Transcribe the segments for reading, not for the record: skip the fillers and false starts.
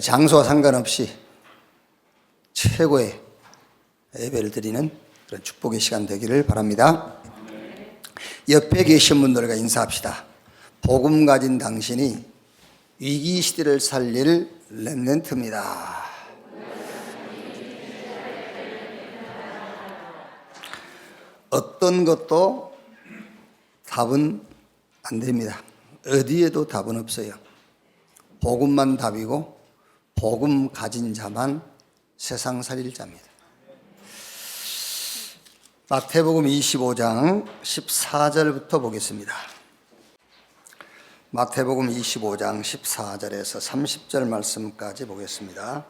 장소와 상관없이 최고의 예배를 드리는 그런 축복의 시간 되기를 바랍니다. 옆에 계신 분들과 인사합시다. 복음 가진 당신이 위기 시대를 살릴 렘넌트입니다. 어떤 것도 답은 안 됩니다. 어디에도 답은 없어요. 복음만 답이고 복음 가진 자만 세상 살릴 자입니다. 마태복음 25장 14절부터 보겠습니다. 마태복음 25장 14절에서 30절 말씀까지 보겠습니다.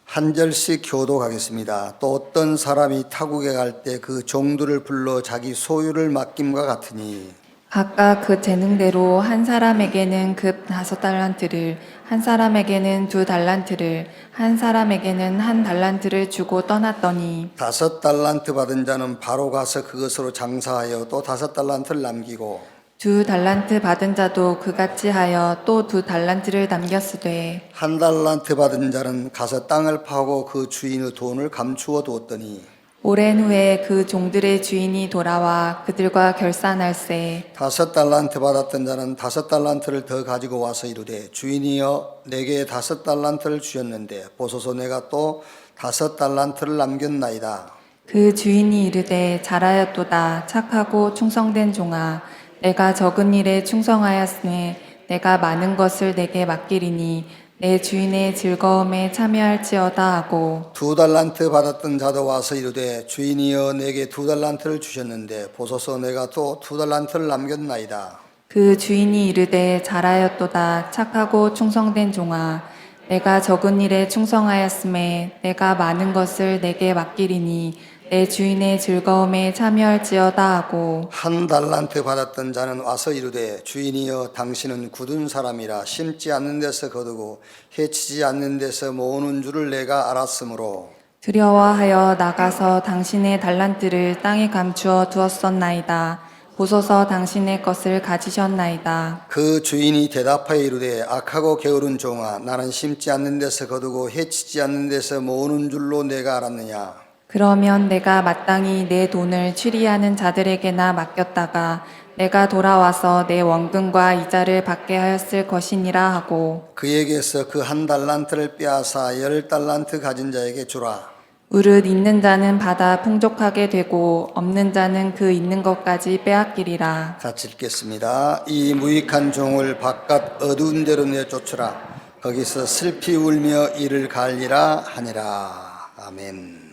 한 절씩 교독하겠습니다. 또 어떤 사람이 타국에 갈 때 그 종들을 불러 자기 소유를 맡김과 같으니 각각 그 재능대로 한 사람에게는 급 5달란트를, 한 사람에게는 2달란트를, 한 사람에게는 1달란트를 주고 떠났더니 5달란트 받은 자는 바로 가서 그것으로 장사하여 또 5달란트를 남기고 2달란트 받은 자도 그같이 하여 또 2달란트를 남겼으되 1달란트 받은 자는 가서 땅을 파고 그 주인의 돈을 감추어 두었더니 오랜 후에 그 종들의 주인이 돌아와 그들과 결산할세 5달란트 받았던 자는 5달란트를 더 가지고 와서 이르되 주인이여 내게 5달란트를 주셨는데 보소서 내가 또 5달란트를 남겼나이다. 그 주인이 이르되 잘하였도다 착하고 충성된 종아 내가 적은 일에 충성하였으니 내가 많은 것을 내게 맡기리니 내 주인의 즐거움에 참여할지어다 하고 2달란트 받았던 자도 와서 이르되 주인이여 내게 2달란트를 주셨는데 보소서 내가 또 2달란트를 남겼나이다. 그 주인이 이르되 잘하였도다 착하고 충성된 종아 내가 적은 일에 충성하였음에 내가 많은 것을 내게 맡기리니 내 주인의 즐거움에 참여할지어다 하고 1달란트 받았던 자는 와서 이르되 주인이여 당신은 굳은 사람이라 심지 않는 데서 거두고 해치지 않는 데서 모으는 줄을 내가 알았으므로 두려워하여 나가서 당신의 달란트를 땅에 감추어 두었었나이다. 보소서 당신의 것을 가지셨나이다. 그 주인이 대답하여 이르되 악하고 게으른 종아 나는 심지 않는 데서 거두고 해치지 않는 데서 모으는 줄로 내가 알았느냐. 그러면 내가 마땅히 내 돈을 추리하는 자들에게나 맡겼다가 내가 돌아와서 내 원금과 이자를 받게 하였을 것이니라 하고 그에게서 그 1달란트를 빼앗아 10달란트 가진 자에게 주라. 무릇 있는 자는 받아 풍족하게 되고 없는 자는 그 있는 것까지 빼앗기리라. 같이 읽겠습니다. 이 무익한 종을 바깥 어두운 데로 내쫓으라. 거기서 슬피 울며 이를 갈리라 하니라. 아멘.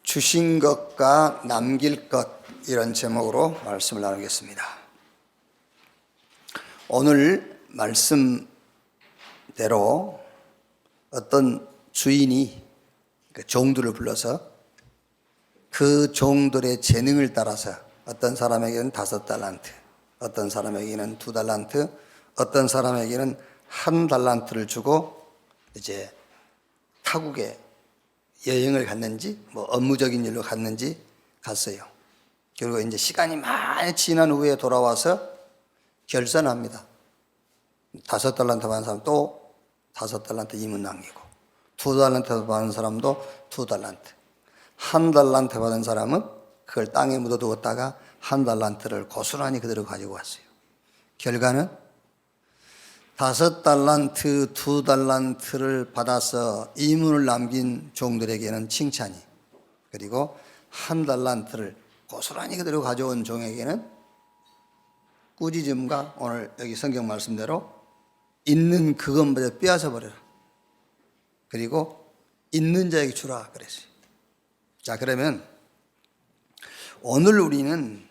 주신 것과 남길 것 이런 제목으로 말씀을 나누겠습니다. 오늘 말씀대로 어떤 주인이 그 종들을 불러서 그 종들의 재능을 따라서 어떤 사람에게는 5달란트, 어떤 사람에게는 2달란트, 어떤 사람에게는 1달란트를 주고 이제 타국에 여행을 갔는지 뭐 업무적인 일로 갔는지 갔어요. 그리고 이제 시간이 많이 지난 후에 돌아와서 결산합니다. 5달란트 받은 사람 또 5달란트 임은 남기고 2달란트 받은 사람도 2달란트 1달란트 받은 사람은 그걸 땅에 묻어두었다가 1달란트를 고스란히 그대로 가지고 왔어요. 결과는 5달란트, 2달란트를 받아서 이문을 남긴 종들에게는 칭찬이, 그리고 1달란트를 고스란히 그대로 가져온 종에게는 꾸짖음과 오늘 여기 성경 말씀대로 있는 그것마저 빼앗아 버려라. 그리고 있는 자에게 주라 그랬어요. 자, 그러면 오늘 우리는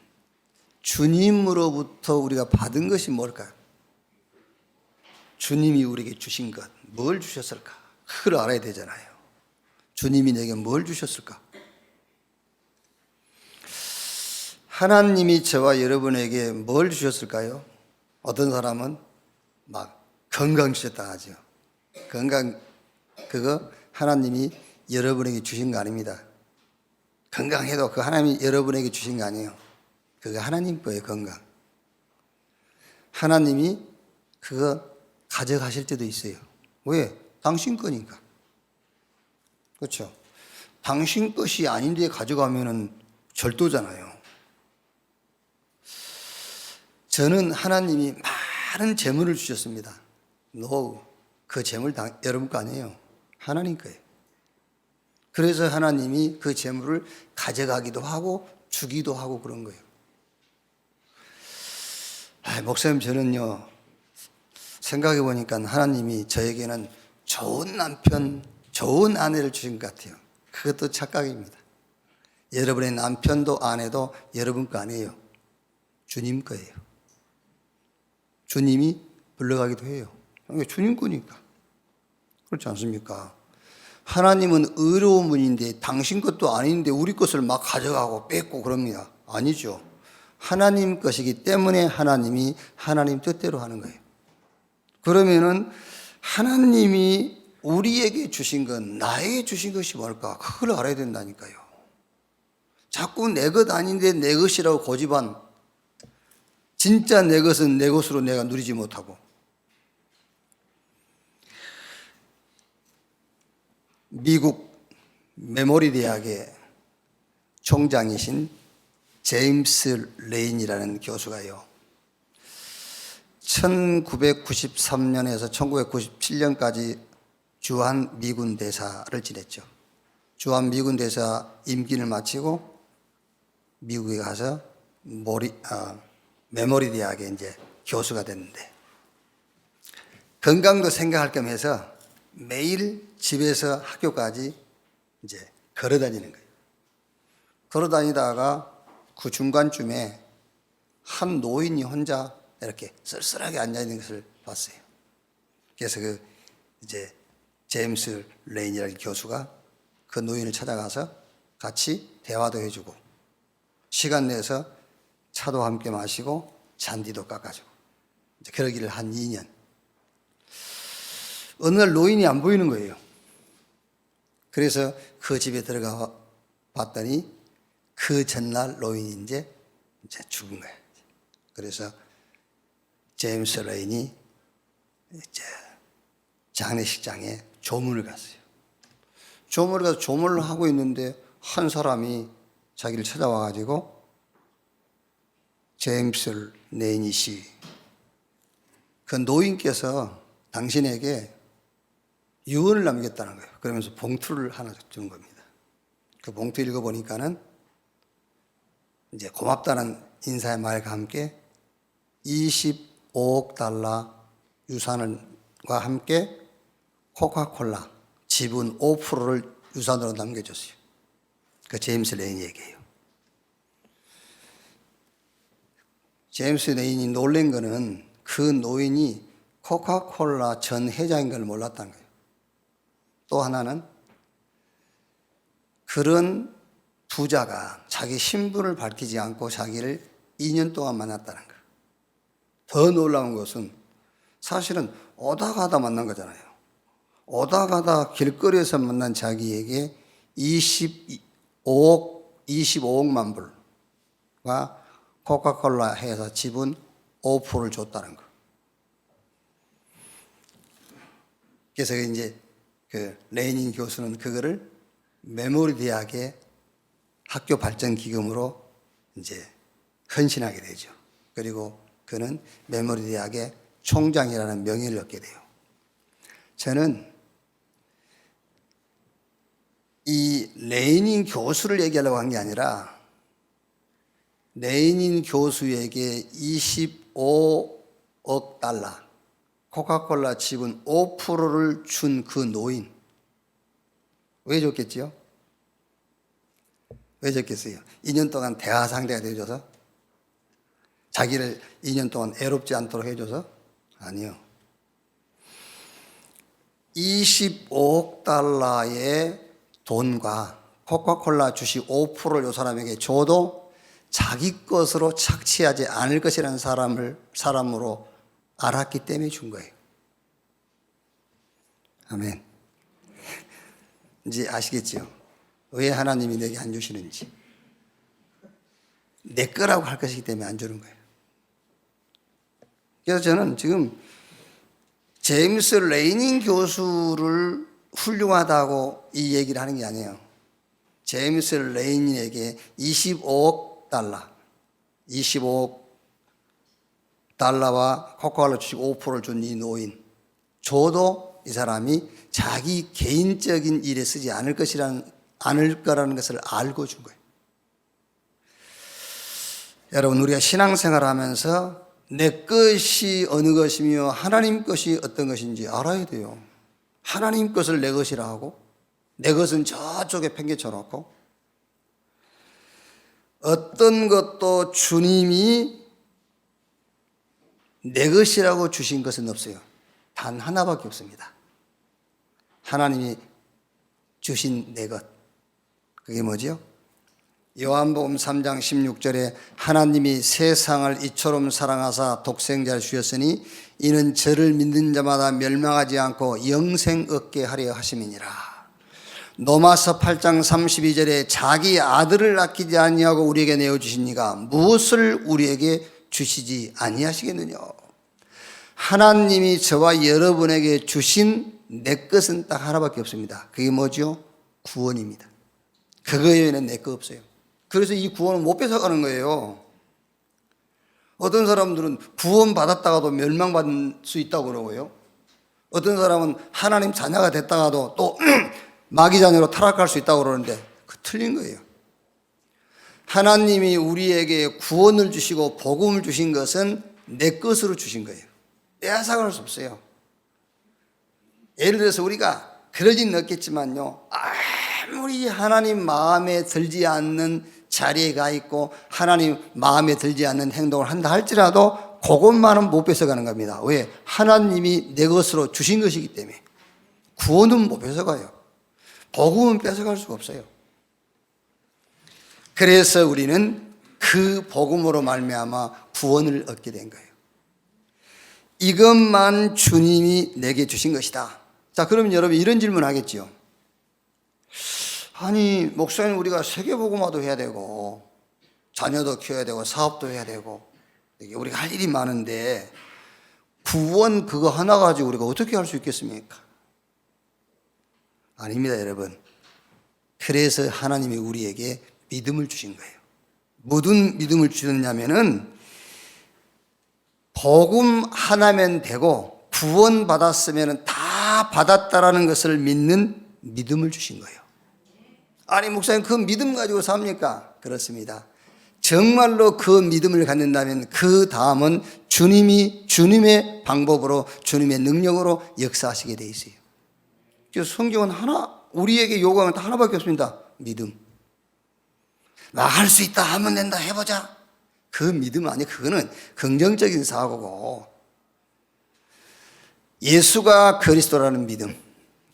주님으로부터 우리가 받은 것이 뭘까요? 주님이 우리에게 주신 것, 뭘 주셨을까? 그걸 알아야 되잖아요. 주님이 내게 뭘 주셨을까? 하나님이 저와 여러분에게 뭘 주셨을까요? 어떤 사람은 막 건강 주셨다 하죠. 건강, 그거 하나님이 여러분에게 주신 거 아닙니다. 건강해도 그 하나님이 여러분에게 주신 거 아니에요. 그거 하나님 거예요, 건강. 하나님이 그거 가져가실 때도 있어요. 왜? 당신 거니까. 그렇죠? 당신 것이 아닌데 가져가면은 절도잖아요. 저는 하나님이 많은 재물을 주셨습니다. No, 그 재물 여러분 거 아니에요. 하나님 거예요. 그래서 하나님이 그 재물을 가져가기도 하고 주기도 하고 그런 거예요. 목사님, 저는요, 생각해 보니까 하나님이 저에게는 좋은 남편, 좋은 아내를 주신 것 같아요. 그것도 착각입니다. 여러분의 남편도 아내도 여러분 거 아니에요. 주님 거예요. 주님이 불러가기도 해요. 주님 거니까. 그렇지 않습니까? 하나님은 의로운 분인데 당신 것도 아닌데 우리 것을 막 가져가고 뺏고 그럽니다. 아니죠. 하나님 것이기 때문에 하나님이 하나님 뜻대로 하는 거예요. 그러면은 하나님이 우리에게 주신 건 나에게 주신 것이 뭘까? 그걸 알아야 된다니까요. 자꾸 내 것 아닌데 내 것이라고 고집한, 진짜 내 것은 내 것으로 내가 누리지 못하고, 미국 메모리 대학의 총장이신 제임스 레인이라는 교수가요, 1993년에서 1997년까지 주한 미군 대사를 지냈죠. 주한 미군 대사 임기를 마치고 미국에 가서 메모리 대학에 이제 교수가 됐는데, 건강도 생각할 겸해서 매일 집에서 학교까지 이제 걸어 다니는 거예요. 걸어 다니다가 그 중간쯤에 한 노인이 혼자 이렇게 쓸쓸하게 앉아 있는 것을 봤어요. 그래서 이제 제임스 레인이라는 교수가 그 노인을 찾아가서 같이 대화도 해주고, 시간 내서 차도 함께 마시고 잔디도 깎아주고, 이제 그러기를 한 2년. 어느 날 노인이 안 보이는 거예요. 그래서 그 집에 들어가 봤더니 그 전날 노인이 이제 죽은 거예요. 그래서 제임스 레인이 이제 장례식장에 조문을 갔어요. 조문을 가서 조문을 하고 있는데 한 사람이 자기를 찾아와가지고, 제임스 레인이 씨, 그 노인께서 당신에게 유언을 남겼다는 거예요. 그러면서 봉투를 하나 준 겁니다. 그 봉투 읽어보니까는 이제 고맙다는 인사의 말과 함께 25억 달러 유산과 함께 코카콜라 지분 5%를 유산으로 남겨줬어요. 그 제임스 레인이 얘기해요. 제임스 레인이 놀란 거는 그 노인이 코카콜라 전 회장인 걸 몰랐다는 거예요. 또 하나는 그런 부자가 자기 신분을 밝히지 않고 자기를 2년 동안 만났다는 거예요. 더 놀라운 것은 사실은 오다 가다 만난 거잖아요. 오다 가다 길거리에서 만난 자기에게 25억만 불과 코카콜라 회사 지분 5%를 줬다는 거. 그래서 이제 그 레이닌 교수는 그거를 메모리 대학의 학교 발전 기금으로 이제 헌신하게 되죠. 그리고 그는 메모리 대학의 총장이라는 명예를 얻게 돼요. 저는 이 레이닌 교수를 얘기하려고 한 게 아니라, 레이닌 교수에게 25억 달러, 코카콜라 지분 5%를 준 그 노인, 왜 줬겠지요? 왜 줬겠어요? 2년 동안 대화 상대가 되어줘서? 자기를 2년 동안 애롭지 않도록 해줘서? 아니요. 25억 달러의 돈과 코카콜라 주식 5%를 이 사람에게 줘도 자기 것으로 착취하지 않을 것이라는 사람으로 알았기 때문에 준 거예요. 아멘. 이제 아시겠죠? 왜 하나님이 내게 안 주시는지. 내 거라고 할 것이기 때문에 안 주는 거예요. 그래서 저는 지금 제임스 레이닝 교수를 훌륭하다고 이 얘기를 하는 게 아니에요. 제임스 레이닝에게 25억 달러와 코카콜라 주식 5%를 준 이 노인, 줘도 이 사람이 자기 개인적인 일에 쓰지 않을 거라는 것을 알고 준 거예요. 여러분, 우리가 신앙생활을 하면서 내 것이 어느 것이며 하나님 것이 어떤 것인지 알아야 돼요. 하나님 것을 내 것이라 하고 내 것은 저쪽에 팽개쳐 놓고, 어떤 것도 주님이 내 것이라고 주신 것은 없어요. 단 하나밖에 없습니다. 하나님이 주신 내 것. 그게 뭐지요? 요한복음 3장 16절에 하나님이 세상을 이처럼 사랑하사 독생자를 주셨으니 이는 저를 믿는 자마다 멸망하지 않고 영생 얻게 하려 하심이니라. 로마서 8장 32절에 자기 아들을 아끼지 아니하고 우리에게 내어주시니가 무엇을 우리에게 주시지 아니하시겠느냐. 하나님이 저와 여러분에게 주신 내 것은 딱 하나밖에 없습니다. 그게 뭐죠? 구원입니다. 그거 외에는 내 거 없어요. 그래서 이 구원은 못 뺏어가는 거예요. 어떤 사람들은 구원 받았다가도 멸망받을 수 있다고 그러고요. 어떤 사람은 하나님 자녀가 됐다가도 또 마귀 자녀로 타락할 수 있다고 그러는데 그 틀린 거예요. 하나님이 우리에게 구원을 주시고 복음을 주신 것은 내 것으로 주신 거예요. 빼앗아갈 수 없어요. 예를 들어서 우리가 그럴 리는 없겠지만요, 아무리 하나님 마음에 들지 않는 자리에 가 있고 하나님 마음에 들지 않는 행동을 한다 할지라도 그것만은 못 뺏어가는 겁니다. 왜? 하나님이 내 것으로 주신 것이기 때문에. 구원은 못 뺏어가요. 복음은 뺏어갈 수가 없어요. 그래서 우리는 그 복음으로 말미암아 구원을 얻게 된 거예요. 이것만 주님이 내게 주신 것이다. 자, 그러면 여러분 이런 질문 하겠지요. 아니, 목사님, 우리가 세계복음화도 해야 되고 자녀도 키워야 되고 사업도 해야 되고 우리가 할 일이 많은데 구원 그거 하나 가지고 우리가 어떻게 할 수 있겠습니까? 아닙니다, 여러분. 그래서 하나님이 우리에게 믿음을 주신 거예요. 무슨 믿음을 주셨냐면은 복음 하나면 되고 구원 받았으면 다 받았다라는 것을 믿는 믿음을 주신 거예요. 아니, 목사님, 그 믿음 가지고 삽니까? 그렇습니다. 정말로 그 믿음을 갖는다면 그 다음은 주님이 주님의 방법으로 주님의 능력으로 역사하시게 돼 있어요. 그래서 성경은 우리에게 요구하는 건 하나밖에 없습니다. 믿음. 나 할 수 있다, 하면 된다, 해보자. 그 믿음 아니에요. 그거는 긍정적인 사고고, 예수가 그리스도라는 믿음,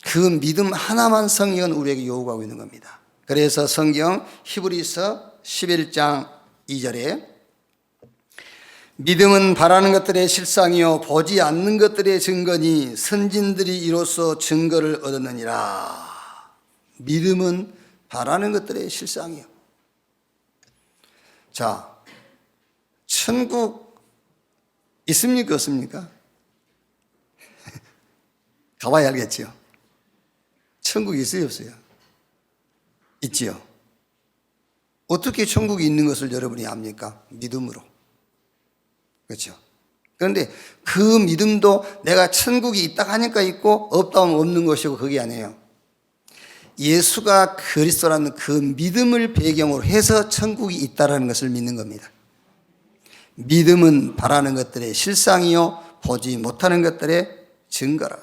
그 믿음 하나만 성경은 우리에게 요구하고 있는 겁니다. 그래서 성경 히브리서 11장 2절에 믿음은 바라는 것들의 실상이요 보지 않는 것들의 증거니 선진들이 이로써 증거를 얻었느니라. 믿음은 바라는 것들의 실상이요. 자, 천국 있습니까, 없습니까? 가봐야 알겠죠. 천국이 있어요, 없어요? 있지요. 어떻게 천국이 있는 것을 여러분이 압니까? 믿음으로. 그렇죠. 그런데 그 믿음도 내가 천국이 있다 하니까 있고 없다 하면 없는 것이고 그게 아니에요. 예수가 그리스도라는 그 믿음을 배경으로 해서 천국이 있다는 것을 믿는 겁니다. 믿음은 바라는 것들의 실상이요 보지 못하는 것들의 증거라.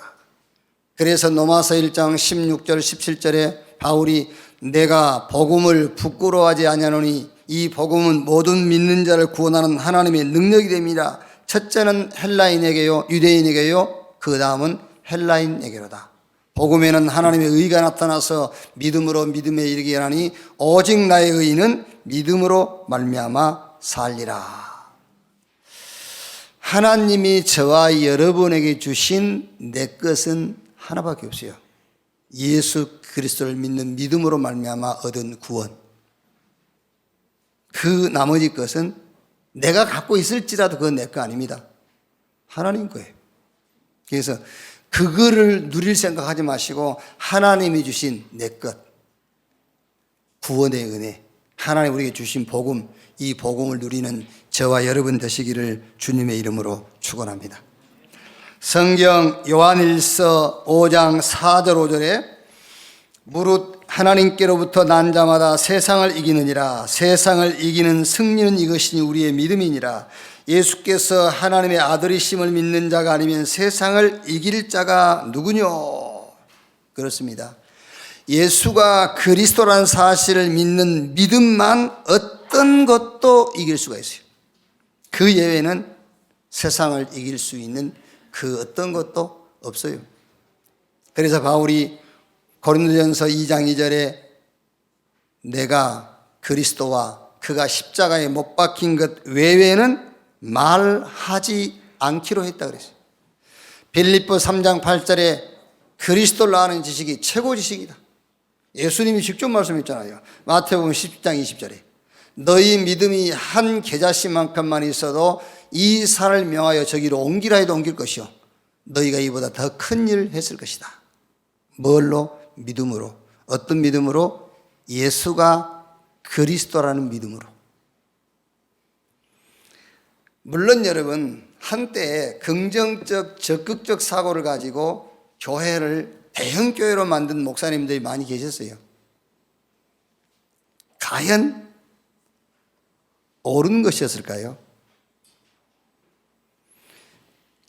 그래서 로마서 1장 16절 17절에 바울이 내가 복음을 부끄러워하지 아니하노니 이 복음은 모든 믿는 자를 구원하는 하나님의 능력이 됩니다. 첫째는 헬라인에게요 유대인에게요 그 다음은 헬라인에게로다. 복음에는 하나님의 의가 나타나서 믿음으로 믿음에 이르게 하나니 오직 나의 의는 믿음으로 말미암아 살리라. 하나님이 저와 여러분에게 주신 내 것은 하나밖에 없어요. 예수 그리스도를 믿는 믿음으로 말미암아 얻은 구원. 그 나머지 것은 내가 갖고 있을지라도 그건 내 거 아닙니다. 하나님 거예요. 그래서 그거를 누릴 생각하지 마시고 하나님이 주신 내 것, 구원의 은혜, 하나님 우리에게 주신 복음, 이 복음을 누리는 저와 여러분 되시기를 주님의 이름으로 축원합니다. 성경 요한일서 5장 4절 5절에 무릇 하나님께로부터 난 자마다 세상을 이기느니라. 세상을 이기는 승리는 이것이니 우리의 믿음이니라. 예수께서 하나님의 아들이심을 믿는 자가 아니면 세상을 이길 자가 누구뇨? 그렇습니다. 예수가 그리스도라는 사실을 믿는 믿음만 어떤 것도 이길 수가 있어요. 그 예외는 세상을 이길 수 있는 그 어떤 것도 없어요. 그래서 바울이 고린도전서 2장 2절에 내가 그리스도와 그가 십자가에 못 박힌 것 외에는 말하지 않기로 했다 그랬어요. 빌립보 3장 8절에 그리스도를 아는 지식이 최고 지식이다. 예수님이 직접 말씀했잖아요. 마태복음 10장 20절에 너희 믿음이 한 겨자씨만큼만 있어도 이 산을 명하여 저기로 옮기라 해도 옮길 것이요 너희가 이보다 더 큰 일을 했을 것이다. 뭘로? 믿음으로. 어떤 믿음으로? 예수가 그리스도라는 믿음으로. 물론 여러분 한때 긍정적 적극적 사고를 가지고 교회를 대형교회로 만든 목사님들이 많이 계셨어요. 과연 옳은 것이었을까요?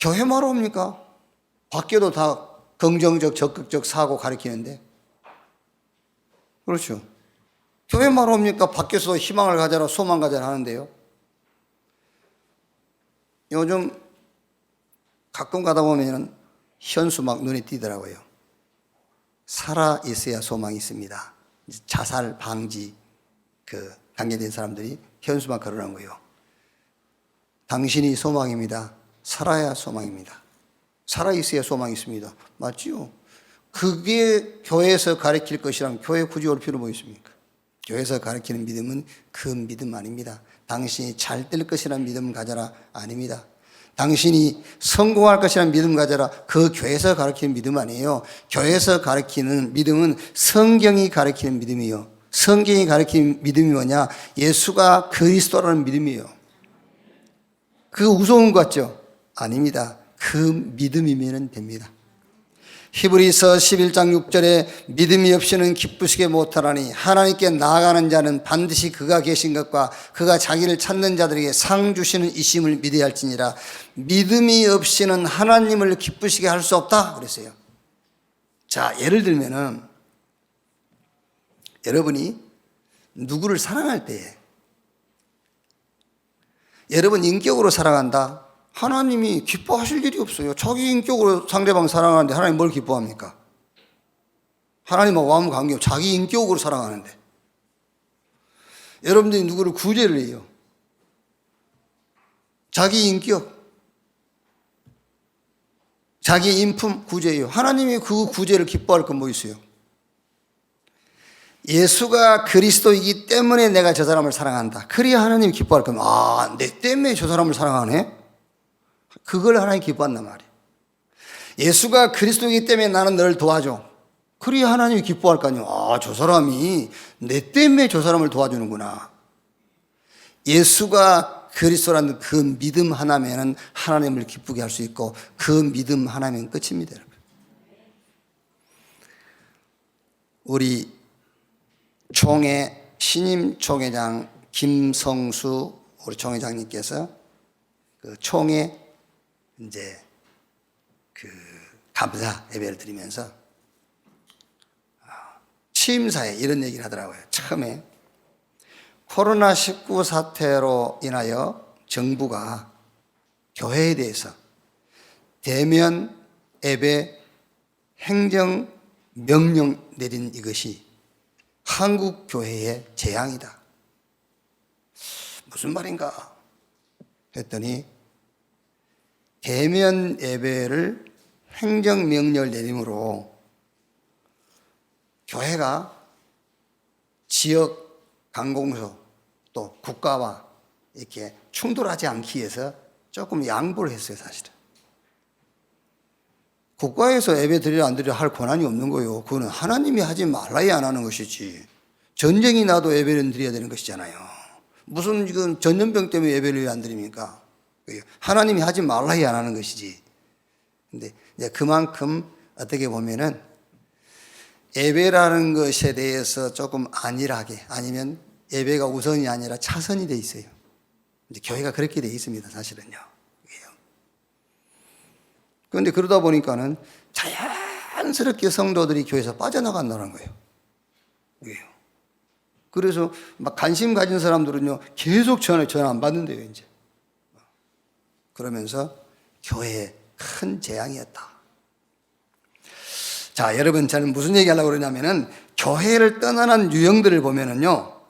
교회 뭐로 옵니까? 밖에도 다 긍정적 적극적 사고 가르치는데, 그렇죠. 교회 뭐로 옵니까? 밖에서도 희망을 가져라 소망 가져라 하는데요. 요즘 가끔 가다 보면 현수 막 눈에 띄더라고요. 살아 있어야 소망이 있습니다. 자살 방지 관계된 사람들이 현수 막 걸어놓은 거예요. 당신이 소망입니다. 살아야 소망입니다. 살아 있어야 소망이 있습니다. 맞지요? 그게 교회에서 가르칠 것이랑 교회 굳이 올 필요 뭐 있습니까? 교회에서 가르치는 믿음은 그 믿음 아닙니다. 당신이 잘 될 것이라는 믿음 가져라 아닙니다. 당신이 성공할 것이라는 믿음 가져라. 그 교회에서 가르치는 믿음 아니에요. 교회에서 가르치는 믿음은 성경이 가르치는 믿음이에요. 성경이 가르치는 믿음이 뭐냐? 예수가 그리스도라는 믿음이에요. 그거 무서운 것 같죠? 아닙니다. 그 믿음이면 됩니다. 히브리서 11장 6절에 믿음이 없이는 기쁘시게 못하라니 하나님께 나아가는 자는 반드시 그가 계신 것과 그가 자기를 찾는 자들에게 상 주시는 이심을 믿어야 할지니라. 믿음이 없이는 하나님을 기쁘시게 할 수 없다 그랬어요. 자, 예를 들면은 여러분이 누구를 사랑할 때에 여러분 인격으로 사랑한다. 하나님이 기뻐하실 일이 없어요. 자기 인격으로 상대방 사랑하는데 하나님 뭘 기뻐합니까? 하나님하고 아무 관계없고 자기 인격으로 사랑하는데 여러분들이 누구를 구제를 해요. 자기 인격, 자기 인품 구제해요. 하나님이 그 구제를 기뻐할 건 뭐 있어요? 예수가 그리스도이기 때문에 내가 저 사람을 사랑한다. 그래야 하나님이 기뻐할 거면 내 때문에 저 사람을 사랑하네? 그걸 하나님 기뻐한단 말이에요. 예수가 그리스도이기 때문에 나는 너를 도와줘. 그래야 하나님이 기뻐할 거 아니에요. 저 사람이 내 때문에 저 사람을 도와주는구나. 예수가 그리스도라는 그 믿음 하나면은 하나님을 기쁘게 할 수 있고 그 믿음 하나면 끝입니다. 우리 신임 총회장 김성수 우리 총회장님께서 그 총회 이제 감사 예배를 드리면서 취임사에 이런 얘기를 하더라고요. 처음에 코로나19 사태로 인하여 정부가 교회에 대해서 대면 예배 행정 명령 내린 이것이 한국 교회의 재앙이다. 무슨 말인가 했더니 대면 예배를 행정명령을 내림으로 교회가 지역 관공서 또 국가와 이렇게 충돌하지 않기 위해서 조금 양보를 했어요, 사실은. 국가에서 예배 드리라 안 드리라 할 권한이 없는 거예요. 그거는 하나님이 하지 말라야 안 하는 것이지. 전쟁이 나도 예배를 드려야 되는 것이잖아요. 무슨 지금 전염병 때문에 예배를 안 드립니까? 하나님이 하지 말라야 안 하는 것이지. 근데 이제 그만큼 어떻게 보면은 예배라는 것에 대해서 조금 안일하게, 아니면 예배가 우선이 아니라 차선이 돼 있어요. 이제 교회가 그렇게 돼 있습니다, 사실은요. 그런데 그러다 보니까는 자연스럽게 성도들이 교회에서 빠져나간다는 거예요. 그래서 막 관심 가진 사람들은요, 계속 전화 안 받는데요, 이제. 그러면서 교회에 큰 재앙이었다. 자, 여러분, 저는 무슨 얘기 하려고 그러냐면은, 교회를 떠나는 유형들을 보면은요,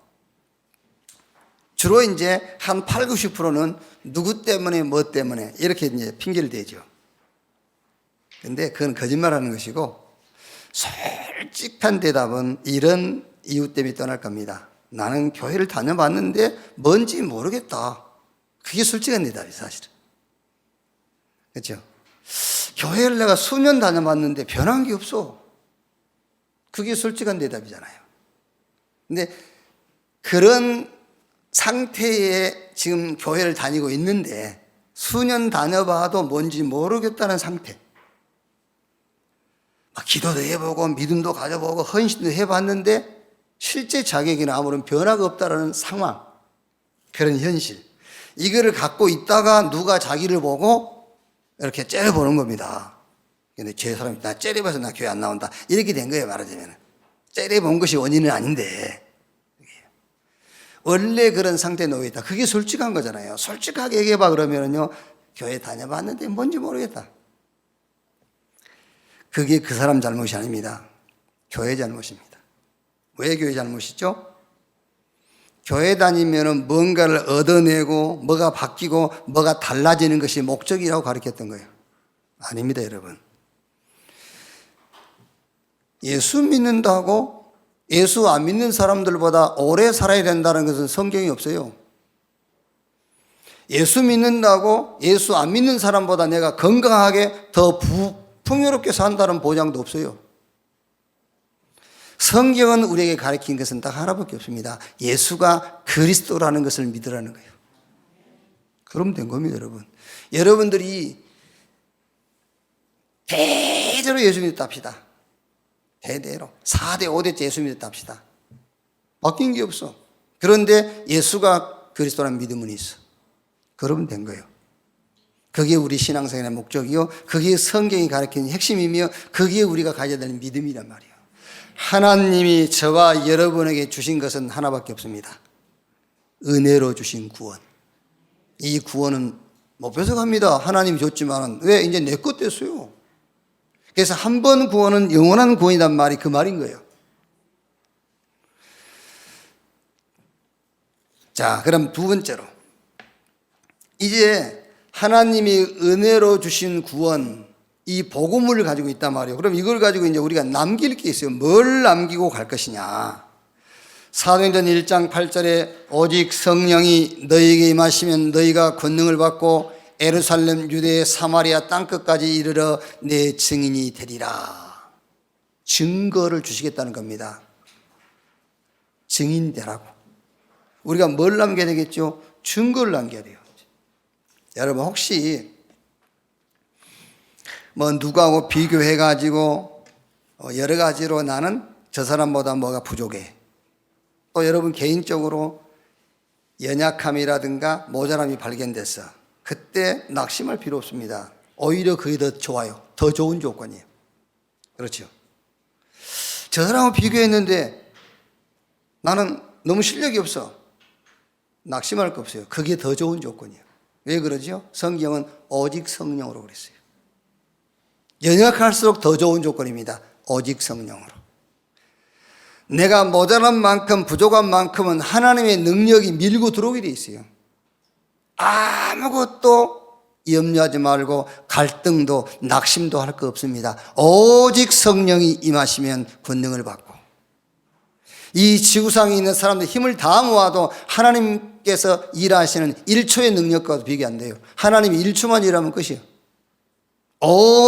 주로 이제 한 8, 90%는 누구 때문에, 뭐 때문에, 이렇게 이제 핑계를 대죠. 근데 그건 거짓말하는 것이고, 솔직한 대답은 이런 이유 때문에 떠날 겁니다. 나는 교회를 다녀봤는데 뭔지 모르겠다. 그게 솔직한 대답이에요, 사실은. 그렇죠? 교회를 내가 수년 다녀봤는데 변한 게 없어. 그게 솔직한 대답이잖아요. 근데 그런 상태에 지금 교회를 다니고 있는데 수년 다녀봐도 뭔지 모르겠다는 상태. 기도도 해보고 믿음도 가져보고 헌신도 해봤는데 실제 자격에는 아무런 변화가 없다는 상황, 그런 현실, 이거를 갖고 있다가 누가 자기를 보고 이렇게 째려보는 겁니다. 근데 제 사람이 나 째려봐서 나 교회 안 나온다, 이렇게 된 거예요. 말하자면 째려본 것이 원인은 아닌데, 원래 그런 상태에 놓여 있다. 그게 솔직한 거잖아요. 솔직하게 얘기해봐 그러면은요, 교회 다녀봤는데 뭔지 모르겠다. 그게 그 사람 잘못이 아닙니다. 교회 잘못입니다. 왜 교회 잘못이죠? 교회 다니면은 뭔가를 얻어내고 뭐가 바뀌고 뭐가 달라지는 것이 목적이라고 가르쳤던 거예요. 아닙니다, 여러분. 예수 믿는다고 예수 안 믿는 사람들보다 오래 살아야 된다는 것은 성경이 없어요. 예수 믿는다고 예수 안 믿는 사람보다 내가 건강하게 더 풍요롭게 산다는 보장도 없어요. 성경은 우리에게 가르친 것은 딱 하나밖에 없습니다. 예수가 그리스도라는 것을 믿으라는 거예요. 그럼 된 겁니다, 여러분. 여러분들이 대대로 예수 믿었답시다. 대대로 4대 5대째 예수 믿었답시다. 바뀐 게 없어. 그런데 예수가 그리스도라는 믿음은 있어. 그러면 된 거예요. 그게 우리 신앙생활의 목적이요, 그게 성경이 가르치는 핵심이며 그게 우리가 가져야 되는 믿음이란 말이에요. 하나님이 저와 여러분에게 주신 것은 하나밖에 없습니다. 은혜로 주신 구원. 이 구원은 못 뺏어갑니다. 하나님이 줬지만 왜 이제 내 것 됐어요. 그래서 한 번 구원은 영원한 구원이란 말이 그 말인 거예요. 자, 그럼 두 번째로, 이제 하나님이 은혜로 주신 구원, 이 복음을 가지고 있단 말이에요. 그럼 이걸 가지고 이제 우리가 남길 게 있어요. 뭘 남기고 갈 것이냐. 사도행전 1장 8절에 오직 성령이 너희에게 임하시면 너희가 권능을 받고 예루살렘, 유대, 사마리아 땅끝까지 이르러 내 증인이 되리라. 증거를 주시겠다는 겁니다. 증인 되라고. 우리가 뭘 남겨야 되겠죠? 증거를 남겨야 돼요. 여러분, 혹시 뭐 누구하고 비교해가지고 여러 가지로 나는 저 사람보다 뭐가 부족해, 또 여러분 개인적으로 연약함이라든가 모자람이 발견됐어, 그때 낙심할 필요 없습니다. 오히려 그게 더 좋아요. 더 좋은 조건이에요. 그렇죠? 저 사람하고 비교했는데 나는 너무 실력이 없어. 낙심할 거 없어요. 그게 더 좋은 조건이에요. 왜 그러죠? 성경은 오직 성령으로 그랬어요. 연약할수록 더 좋은 조건입니다. 오직 성령으로. 내가 모자란 만큼, 부족한 만큼은 하나님의 능력이 밀고 들어오게 돼 있어요. 아무것도 염려하지 말고 갈등도 낙심도 할 거 없습니다. 오직 성령이 임하시면 권능을 받고, 이 지구상에 있는 사람들 힘을 다 모아도 하나님께서 일하시는 1초의 능력과도 비교 안 돼요. 하나님이 1초만 일하면 끝이에요.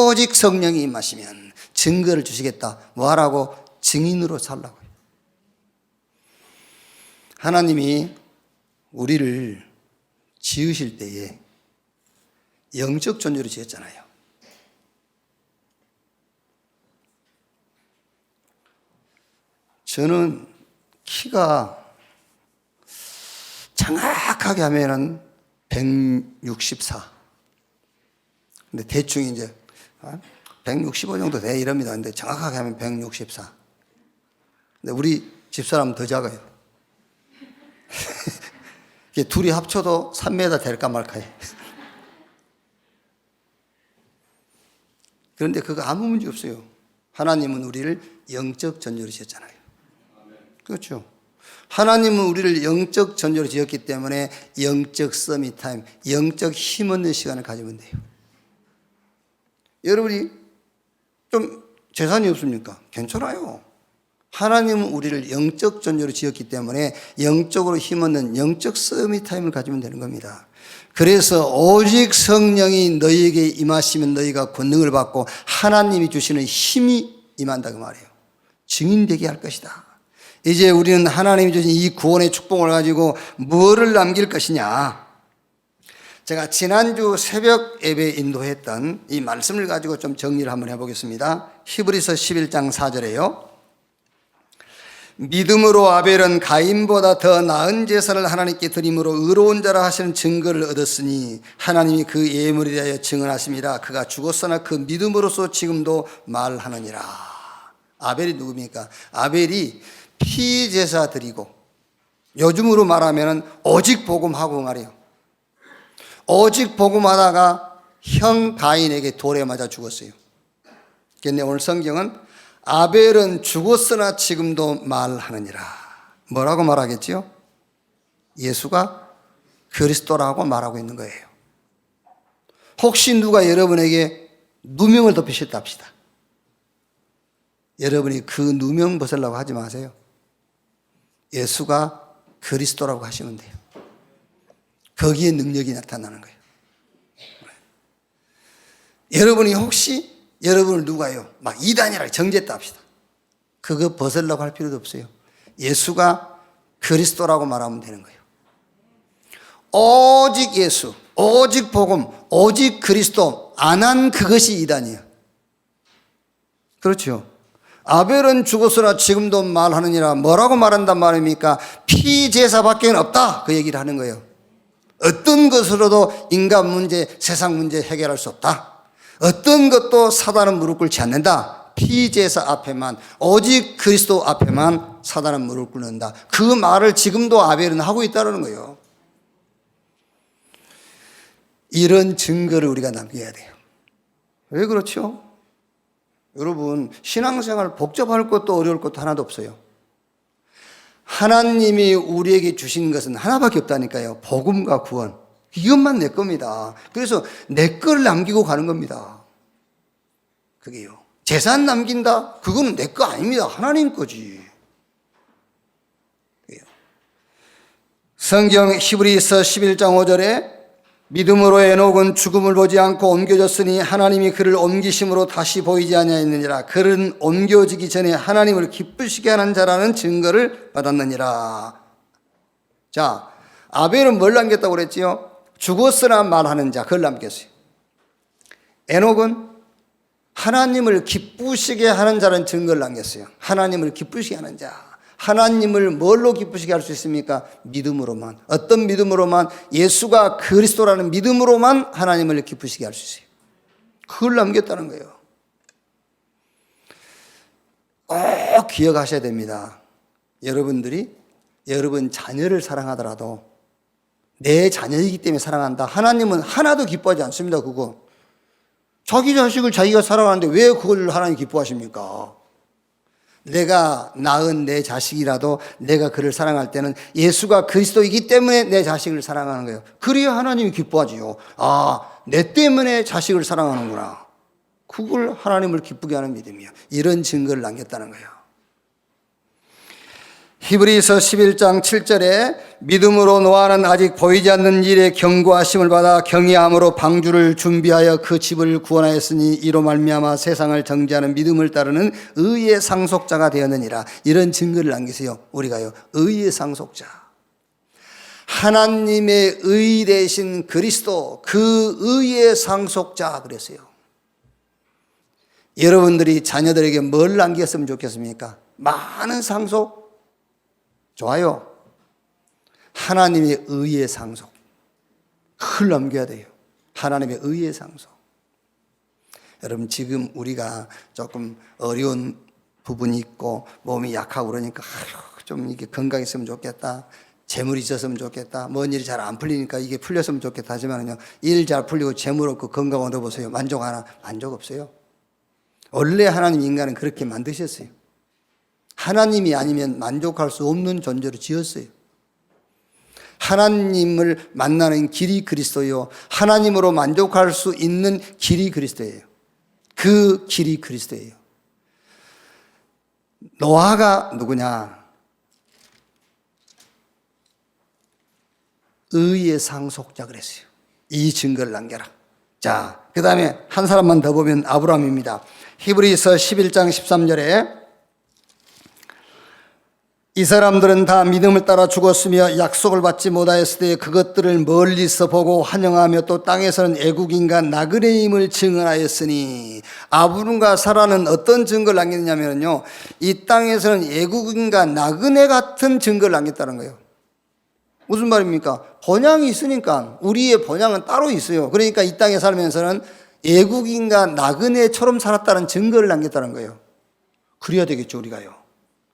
오직 성령이 임하시면 증거를 주시겠다. 뭐 하라고? 증인으로 살라고요. 하나님이 우리를 지으실 때에 영적 존재로 지었잖아요. 저는 키가 정확하게 하면은 164. 근데 대충 이제 165 정도 돼 이럽니다. 근데 정확하게 하면 164. 근데 우리 집사람은 더 작아요. 둘이 합쳐도 3m 될까 말까 해. 그런데 그거 아무 문제 없어요. 하나님은 우리를 영적 존재로 지었잖아요. 그렇죠. 하나님은 우리를 영적 존재로 지었기 때문에 영적 서밋타임, 영적 힘없는 시간을 가지면 돼요. 여러분이 좀 재산이 없습니까? 괜찮아요. 하나님은 우리를 영적 존재로 지었기 때문에 영적으로 힘없는 영적 서밋타임을 가지면 되는 겁니다. 그래서 오직 성령이 너희에게 임하시면 너희가 권능을 받고 하나님이 주시는 힘이 임한다 그 말이에요. 증인되게 할 것이다. 이제 우리는 하나님이 주신 이 구원의 축복을 가지고 뭐를 남길 것이냐. 제가 지난주 새벽 예배 인도했던 이 말씀을 가지고 좀 정리를 한번 해보겠습니다. 히브리서 11장 4절에요. 믿음으로 아벨은 가인보다 더 나은 제사를 하나님께 드림으로 의로운 자라 하시는 증거를 얻었으니 하나님이 그 예물에 대하여 증언하십니다. 그가 죽었으나 그 믿음으로서 지금도 말하느니라. 아벨이 누굽니까? 아벨이 피제사 드리고 요즘으로 말하면 오직 복음하고 말이에요. 오직 복음하다가 형 가인에게 돌에 맞아 죽었어요. 그런데 오늘 성경은 아벨은 죽었으나 지금도 말하느니라. 뭐라고 말하겠지요? 예수가 그리스도라고 말하고 있는 거예요. 혹시 누가 여러분에게 누명을 덮으셨다 합시다. 여러분이 그 누명 벗으려고 하지 마세요. 예수가 그리스도라고 하시면 돼요. 거기에 능력이 나타나는 거예요. 여러분이 혹시 여러분을 누가요? 막 이단이라 정죄했다 합시다. 그거 벗으려고 할 필요도 없어요. 예수가 그리스도라고 말하면 되는 거예요. 오직 예수, 오직 복음, 오직 그리스도 안 한 그것이 이단이에요. 그렇죠. 아벨은 죽었으나 지금도 말하느니라. 뭐라고 말한단 말입니까? 피제사밖에 없다 그 얘기를 하는 거예요. 어떤 것으로도 인간 문제, 세상 문제 해결할 수 없다. 어떤 것도 사단은 무릎 꿇지 않는다. 피제사 앞에만, 오직 그리스도 앞에만 사단은 무릎 꿇는다. 그 말을 지금도 아벨은 하고 있다는 거예요. 이런 증거를 우리가 남겨야 돼요. 왜 그렇죠? 여러분, 신앙생활 복잡할 것도 어려울 것도 하나도 없어요. 하나님이 우리에게 주신 것은 하나밖에 없다니까요. 복음과 구원. 이것만 내 겁니다. 그래서 내 걸 남기고 가는 겁니다. 그게요. 재산 남긴다? 그건 내 거 아닙니다. 하나님 거지. 그게요. 성경 히브리서 11장 5절에 믿음으로 에녹은 죽음을 보지 않고 옮겨졌으니 하나님이 그를 옮기심으로 다시 보이지 아니하였느니라. 그는 옮겨지기 전에 하나님을 기쁘시게 하는 자라는 증거를 받았느니라. 자, 아벨은 뭘 남겼다고 그랬지요? 죽었으나 말하는 자, 그걸 남겼어요. 에녹은 하나님을 기쁘시게 하는 자라는 증거를 남겼어요. 하나님을 기쁘시게 하는 자. 하나님을 뭘로 기쁘시게 할 수 있습니까? 믿음으로만. 어떤 믿음으로만? 예수가 그리스도라는 믿음으로만 하나님을 기쁘시게 할 수 있어요. 그걸 남겼다는 거예요. 꼭 기억하셔야 됩니다. 여러분들이 여러분 자녀를 사랑하더라도 내 자녀이기 때문에 사랑한다. 하나님은 하나도 기뻐하지 않습니다. 그거. 자기 자식을 자기가 사랑하는데 왜 그걸 하나님 기뻐하십니까? 내가 낳은 내 자식이라도 내가 그를 사랑할 때는 예수가 그리스도이기 때문에 내 자식을 사랑하는 거예요. 그래야 하나님이 기뻐하지요. 아, 내 때문에 자식을 사랑하는구나. 그걸 하나님을 기쁘게 하는 믿음이에요. 이런 증거를 남겼다는 거예요. 히브리서 11장 7절에 믿음으로 노아는 아직 보이지 않는 일에 경고하심을 받아 경외함으로 방주를 준비하여 그 집을 구원하였으니 이로 말미암아 세상을 정죄하는 믿음을 따르는 의의 상속자가 되었느니라. 이런 증거를 남기세요. 우리가요, 의의 상속자, 하나님의 의 되신 그리스도, 그 의의 상속자 그랬어요. 여러분들이 자녀들에게 뭘 남겼으면 좋겠습니까? 많은 상속? 좋아요. 하나님의 의의 상속. 그걸 남겨야 돼요. 하나님의 의의 상속. 여러분, 지금 우리가 조금 어려운 부분이 있고 몸이 약하고 그러니까 좀 이게 건강했으면 좋겠다, 재물이 있었으면 좋겠다, 뭔 일이 잘 안 풀리니까 이게 풀렸으면 좋겠다 하지만요, 일 잘 풀리고 재물 없고 건강 얻어보세요. 만족하나? 만족 없어요. 원래 하나님 인간은 그렇게 만드셨어요. 하나님이 아니면 만족할 수 없는 존재로 지었어요. 하나님을 만나는 길이 그리스도요, 하나님으로 만족할 수 있는 길이 그리스도예요. 그 길이 그리스도예요. 노아가 누구냐? 의의 상속자 그랬어요. 이 증거를 남겨라. 자, 그 다음에 한 사람만 더 보면 아브라함입니다. 히브리서 11장 13절에 이 사람들은 다 믿음을 따라 죽었으며 약속을 받지 못하였을 때 그것들을 멀리서 보고 환영하며 또 땅에서는 애국인과 나그네임을 증언하였으니, 아브람과 사라는 어떤 증거를 남겼냐면요, 이 땅에서는 애국인과 나그네 같은 증거를 남겼다는 거예요. 무슨 말입니까? 본향이 있으니까. 우리의 본향은 따로 있어요. 그러니까 이 땅에 살면서는 애국인과 나그네처럼 살았다는 증거를 남겼다는 거예요. 그래야 되겠죠, 우리가요.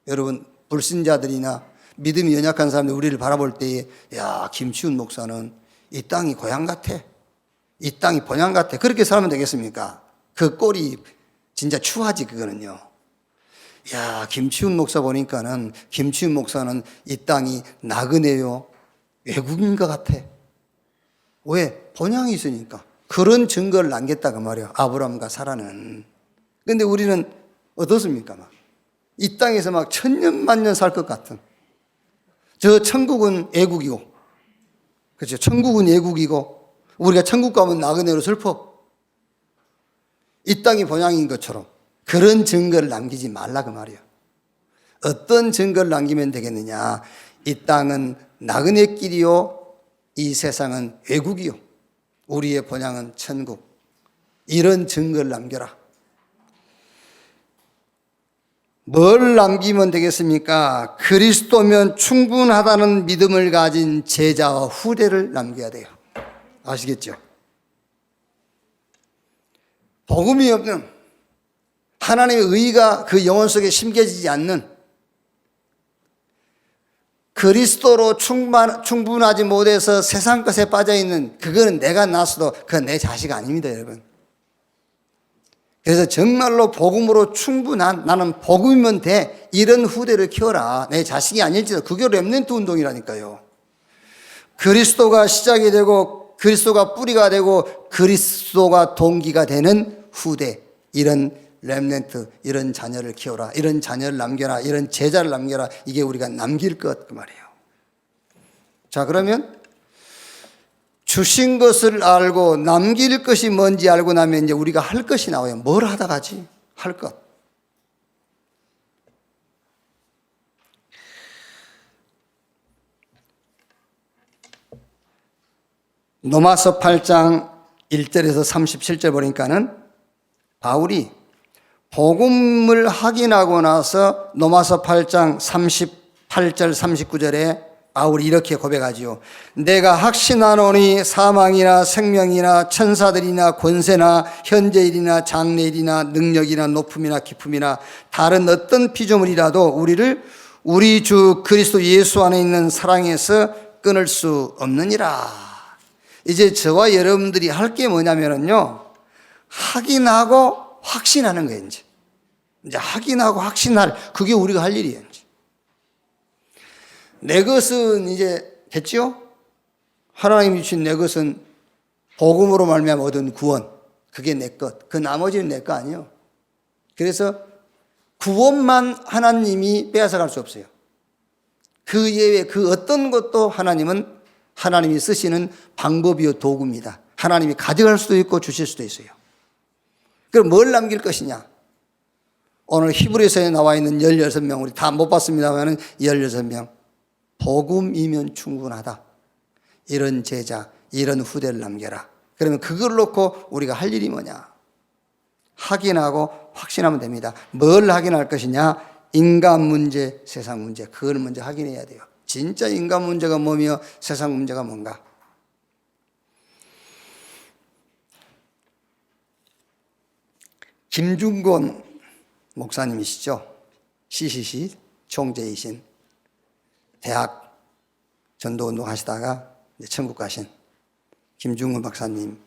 여러분, 불신자들이나 믿음이 연약한 사람들이 우리를 바라볼 때에, 야, 김치훈 목사는 이 땅이 고향 같아, 이 땅이 본향 같아, 그렇게 살면 되겠습니까? 그 꼴이 진짜 추하지. 그거는요, 야, 김치훈 목사 보니까는 김치훈 목사는 이 땅이 나그네요, 외국인 것 같아. 왜? 본향이 있으니까. 그런 증거를 남겼다고 말이에요, 아브라함과 사라는. 그런데 우리는 어떻습니까? 막 이 땅에서 막 천년만년 살 것 같은. 저 천국은 애국이고, 그렇죠? 천국은 애국이고, 우리가 천국 가면 나그네로 슬퍼. 이 땅이 본향인 것처럼 그런 증거를 남기지 말라 그 말이에요. 어떤 증거를 남기면 되겠느냐? 이 땅은 나그네길이요, 이 세상은 외국이요, 우리의 본향은 천국. 이런 증거를 남겨라. 뭘 남기면 되겠습니까? 그리스도면 충분하다는 믿음을 가진 제자와 후대를 남겨야 돼요. 아시겠죠? 복음이 없는, 하나님의 의가 그 영혼 속에 심겨지지 않는, 그리스도로 충분하지 못해서 세상 것에 빠져있는, 그거는 내가 낳았어도 그건 내 자식 아닙니다, 여러분. 그래서 정말로 복음으로 충분한, 나는 복음이면 돼, 이런 후대를 키워라. 내 자식이 아닐지도. 그게 렘넌트 운동이라니까요. 그리스도가 시작이 되고 그리스도가 뿌리가 되고 그리스도가 동기가 되는 후대, 이런 렘넌트, 이런 자녀를 키워라, 이런 자녀를 남겨라, 이런 제자를 남겨라. 이게 우리가 남길 것, 그 말이에요. 자, 그러면 주신 것을 알고 남길 것이 뭔지 알고 나면 이제 우리가 할 것이 나와요. 뭘 하다 가지? 할 것. 로마서 8장 1절에서 37절 보니까는 바울이 복음을 확인하고 나서 로마서 8장 38절 39절에 바울이 이렇게 고백하지요. 내가 확신하노니 사망이나 생명이나 천사들이나 권세나 현재일이나 장래일이나 능력이나 높음이나 깊음이나 다른 어떤 피조물이라도 우리를 우리 주 그리스도 예수 안에 있는 사랑에서 끊을 수 없느니라. 이제 저와 여러분들이 할 게 뭐냐면요, 확인하고 확신하는 거예요. 이제 확인하고 확신할, 그게 우리가 할 일이에요. 내 것은 이제 됐죠? 하나님이 주신 내 것은 복음으로 말미암아 얻은 구원, 그게 내 것. 그 나머지는 내 거 아니에요. 그래서 구원만 하나님이 빼앗아갈 수 없어요. 그 예외 그 어떤 것도 하나님은 하나님이 쓰시는 방법이요 도구입니다. 하나님이 가져갈 수도 있고 주실 수도 있어요. 그럼 뭘 남길 것이냐? 오늘 히브리서에 나와 있는 16명, 우리 다 못 봤습니다만 16명. 복음이면 충분하다. 이런 제자, 이런 후대를 남겨라. 그러면 그걸 놓고 우리가 할 일이 뭐냐? 확인하고 확신하면 됩니다. 뭘 확인할 것이냐? 인간 문제, 세상 문제. 그걸 먼저 확인해야 돼요. 진짜 인간 문제가 뭐며 세상 문제가 뭔가. 김중곤 목사님이시죠. CCC 총재이신, 대학 전도운동 하시다가 이제 천국 가신 김중곤 박사님,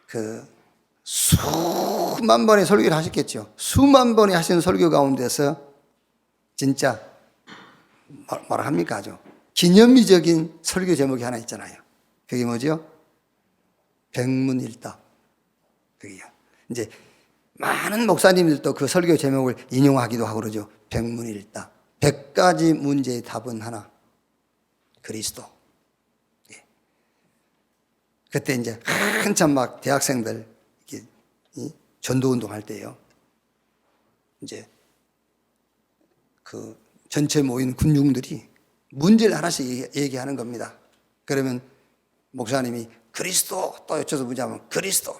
그 수만 번의 설교를 하셨겠죠. 수만 번이 하신 설교 가운데서 진짜 뭐라 합니까? 아주 기념비적인 설교 제목이 하나 있잖아요. 그게 뭐죠? 백문일답. 그게요. 이제 많은 목사님들도 그 설교 제목을 인용하기도 하고 그러죠. 백문일답. 100가지 문제의 답은 하나. 그리스도. 예. 그때 이제 한참 막 대학생들 이렇게 전도운동 할 때요. 이제 그 전체 모인 군중들이 문제를 하나씩 얘기하는 겁니다. 그러면 목사님이 그리스도 또 여쭤서 묻자면 그리스도.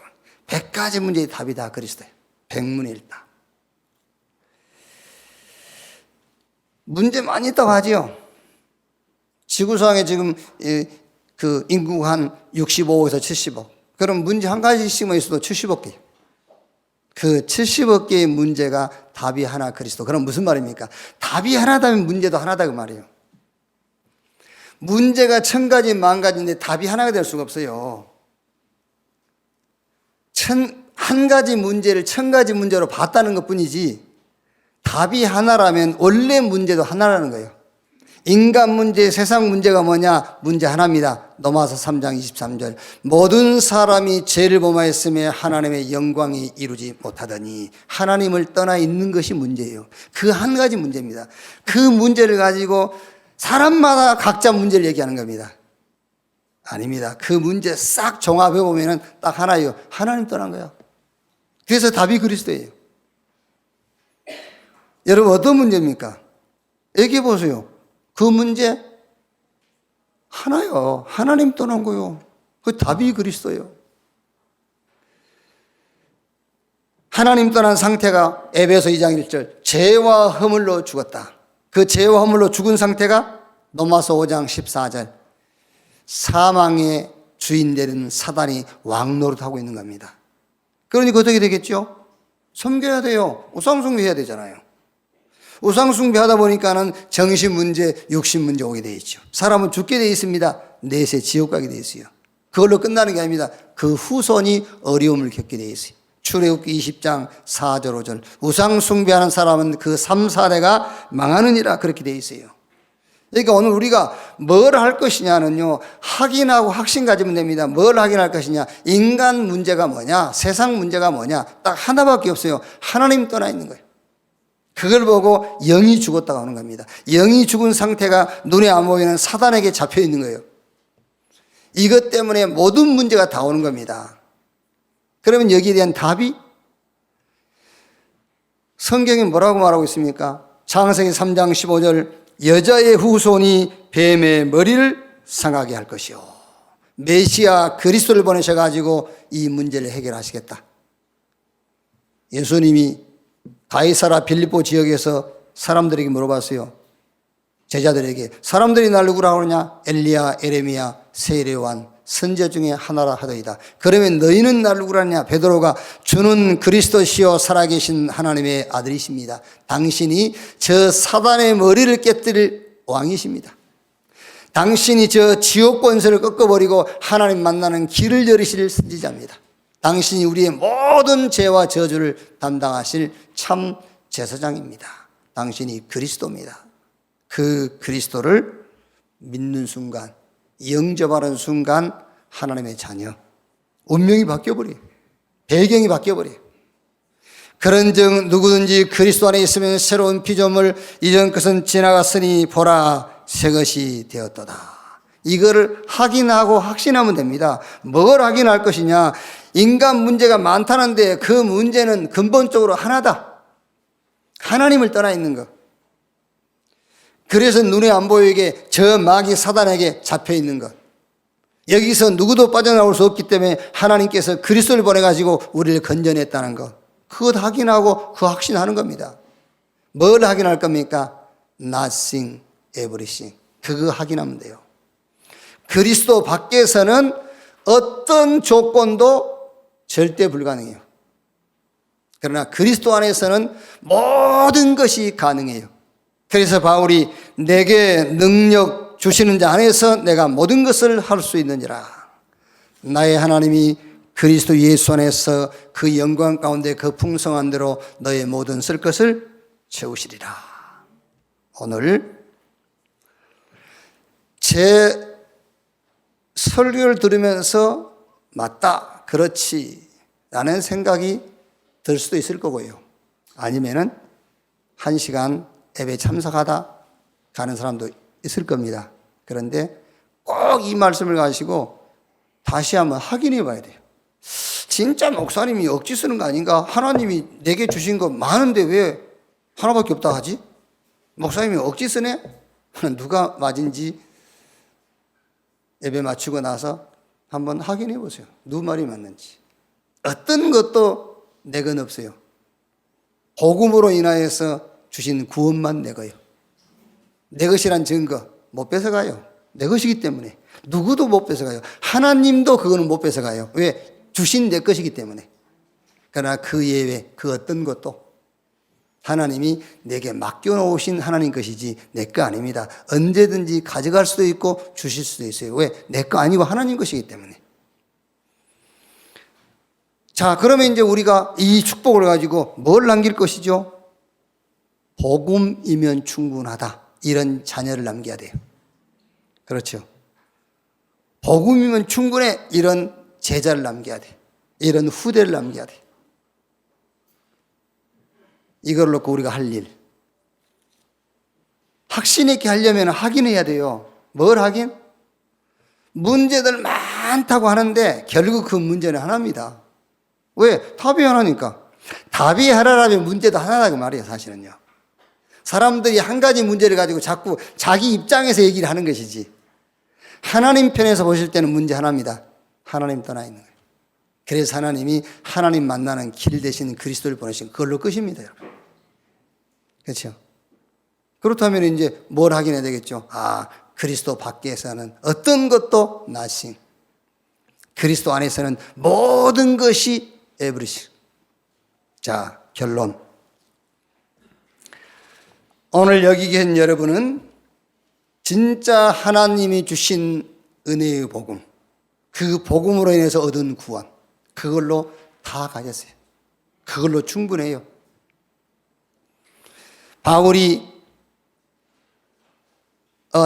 100가지 문제의 답이 다 그리스도예요. 백문일답. 문제 많이 있다고 하지요. 지구상에 지금 그 인구가 한 65억에서 70억. 그럼 문제 한 가지씩만 있어도 70억 개. 그 70억 개의 문제가 답이 하나 그리스도. 그럼 무슨 말입니까? 답이 하나다면 문제도 하나다 그 말이에요. 문제가 1000가지, 10,000가지인데 답이 하나가 될 수가 없어요. 한 가지 문제를 1000가지 문제로 봤다는 것 뿐이지 답이 하나라면 원래 문제도 하나라는 거예요. 인간 문제, 세상 문제가 뭐냐? 문제 하나입니다. 로마서 3장 23절. 모든 사람이 죄를 범하였으며 하나님의 영광이 이루지 못하더니 하나님을 떠나 있는 것이 문제예요. 그 한 가지 문제입니다. 그 문제를 가지고 사람마다 각자 문제를 얘기하는 겁니다. 아닙니다. 그 문제 싹 종합해 보면은 딱 하나예요. 하나님 떠난 거야. 그래서 답이 그리스도예요. 여러분 어떤 문제입니까? 얘기해 보세요. 그 문제 하나요. 하나님 떠난 거요. 그 답이 그리스도예요. 하나님 떠난 상태가 에베소 2장 1절 죄와 허물로 죽었다. 그 죄와 허물로 죽은 상태가 로마서 5장 14절 사망의 주인 되는 사단이 왕노릇하고 있는 겁니다. 그러니까 어떻게 되겠죠? 섬겨야 돼요. 우상숭배해야 되잖아요. 우상숭배하다 보니까는 정신 문제, 육신 문제 오게 돼 있죠. 사람은 죽게 돼 있습니다. 내세 지옥 가게 돼 있어요. 그걸로 끝나는 게 아닙니다. 그 후손이 어려움을 겪게 돼 있어요. 출애굽기 20장 4절 5절 우상숭배하는 사람은 그 3, 4대가 망하느니라 그렇게 돼 있어요. 그러니까 오늘 우리가 뭘 할 것이냐는요, 확인하고 확신 가지면 됩니다. 뭘 확인할 것이냐? 인간 문제가 뭐냐? 세상 문제가 뭐냐? 딱 하나밖에 없어요. 하나님 떠나 있는 거예요. 그걸 보고 영이 죽었다고 하는 겁니다. 영이 죽은 상태가 눈에 안 보이는 사단에게 잡혀 있는 거예요. 이것 때문에 모든 문제가 다 오는 겁니다. 그러면 여기에 대한 답이 성경이 뭐라고 말하고 있습니까? 창세기 3장 15절 여자의 후손이 뱀의 머리를 상하게 할 것이요. 메시아 그리스도를 보내셔가지고 이 문제를 해결하시겠다. 예수님이 가이사라 빌립보 지역에서 사람들에게 물어봤어요. 제자들에게 사람들이 날 누구라고 그러냐? 엘리야, 에레미야, 세례요한 선지자 중에 하나라 하더이다. 그러면 너희는 날 누구라냐? 베드로가 주는 그리스도시요 살아계신 하나님의 아들이십니다. 당신이 저 사단의 머리를 깨뜨릴 왕이십니다. 당신이 저 지옥 권세를 꺾어버리고 하나님 만나는 길을 열으실 선지자입니다. 당신이 우리의 모든 죄와 저주를 담당하실 참 제사장입니다. 당신이 그리스도입니다. 그 그리스도를 믿는 순간, 영접하는 순간 하나님의 자녀, 운명이 바뀌어버려요. 배경이 바뀌어버려요. 그런즉 누구든지 그리스도 안에 있으면 새로운 피조물, 이전 것은 지나갔으니 보라 새 것이 되었도다. 이거를 확인하고 확신하면 됩니다. 뭘 확인할 것이냐? 인간 문제가 많다는데 그 문제는 근본적으로 하나다. 하나님을 떠나 있는 것. 그래서 눈에 안 보이게 저 마귀 사단에게 잡혀 있는 것. 여기서 누구도 빠져나올 수 없기 때문에 하나님께서 그리스도를 보내가지고 우리를 건져냈다는 것. 그것 확인하고 그 확신하는 겁니다. 뭘 확인할 겁니까? Nothing, everything. 그거 확인하면 돼요. 그리스도 밖에서는 어떤 조건도 절대 불가능해요. 그러나 그리스도 안에서는 모든 것이 가능해요. 그래서 바울이 내게 능력 주시는 자 안에서 내가 모든 것을 할 수 있느니라. 나의 하나님이 그리스도 예수 안에서 그 영광 가운데 그 풍성한 대로 너의 모든 쓸 것을 채우시리라. 오늘 제 설교를 들으면서 맞다, 그렇지 라는 생각이 들 수도 있을 거고요. 아니면은 1시간 예배 참석하다 가는 사람도 있을 겁니다. 그런데 꼭 이 말씀을 가지고 다시 한번 확인해 봐야 돼요. 진짜 목사님이 억지 쓰는 거 아닌가? 하나님이 내게 주신 거 많은데 왜 하나밖에 없다 하지? 목사님이 억지 쓰네? 누가 맞은지 예배 마치고 나서 한번 확인해 보세요. 누구 말이 맞는지. 어떤 것도 내 건 없어요. 복음으로 인하여서 주신 구원만 내 거예요. 내 것이란 증거 못 뺏어가요. 내 것이기 때문에 누구도 못 뺏어가요. 하나님도 그거는 못 뺏어가요. 왜? 주신 내 것이기 때문에. 그러나 그 예외 그 어떤 것도 하나님이 내게 맡겨놓으신 하나님 것이지 내 거 아닙니다. 언제든지 가져갈 수도 있고 주실 수도 있어요. 왜? 내 거 아니고 하나님 것이기 때문에. 자, 그러면 이제 우리가 이 축복을 가지고 뭘 남길 것이죠? 복음이면 충분하다. 이런 자녀를 남겨야 돼요. 그렇죠. 복음이면 충분해. 이런 제자를 남겨야 돼. 이런 후대를 남겨야 돼. 이걸 놓고 우리가 할 일. 확신 있게 하려면 확인해야 돼요. 뭘 확인? 문제들 많다고 하는데 결국 그 문제는 하나입니다. 왜? 답이 하나니까. 답이 하나라면 문제도 하나라고 말이에요, 사실은요. 사람들이 한 가지 문제를 가지고 자꾸 자기 입장에서 얘기를 하는 것이지. 하나님 편에서 보실 때는 문제 하나입니다. 하나님 떠나 있는 거예요. 그래서 하나님이 하나님 만나는 길 대신 그리스도를 보내신 그걸로 끝입니다, 여러분. 그렇죠? 그렇다면 이제 뭘 확인해야 되겠죠? 아, 그리스도 밖에서는 어떤 것도 nothing. 그리스도 안에서는 모든 것이 everything. 자, 결론. 오늘 여기 계신 여러분은 진짜 하나님이 주신 은혜의 복음, 그 복음으로 인해서 얻은 구원, 그걸로 다 가졌어요. 그걸로 충분해요. 바울이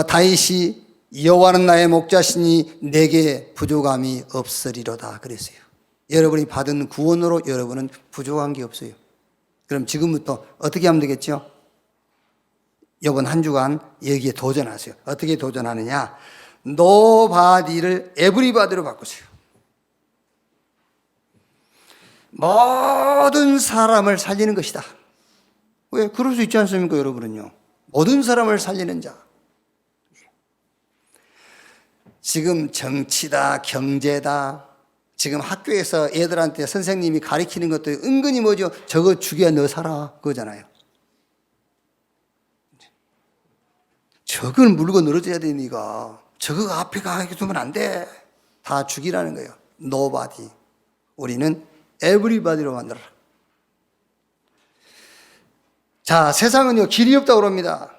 다윗이 여호와는 나의 목자시니 내게 부족함이 없으리로다 그랬어요. 여러분이 받은 구원으로 여러분은 부족한 게 없어요. 그럼 지금부터 어떻게 하면 되겠죠? 이번 한 주간 여기에 도전하세요. 어떻게 도전하느냐? 노바디를 에브리바디로 바꾸세요. 모든 사람을 살리는 것이다. 왜? 그럴 수 있지 않습니까, 여러분은요? 모든 사람을 살리는 자. 지금 정치다, 경제다, 지금 학교에서 애들한테 선생님이 가르치는 것도 은근히 뭐죠? 저거 죽여 너 살아 그거잖아요. 저걸 물고 늘어져야 돼, 니가. 저거 앞에 가게 두면 안 돼. 다 죽이라는 거예요. Nobody. 우리는 everybody로 만들어라. 자, 세상은요, 길이 없다고 그럽니다.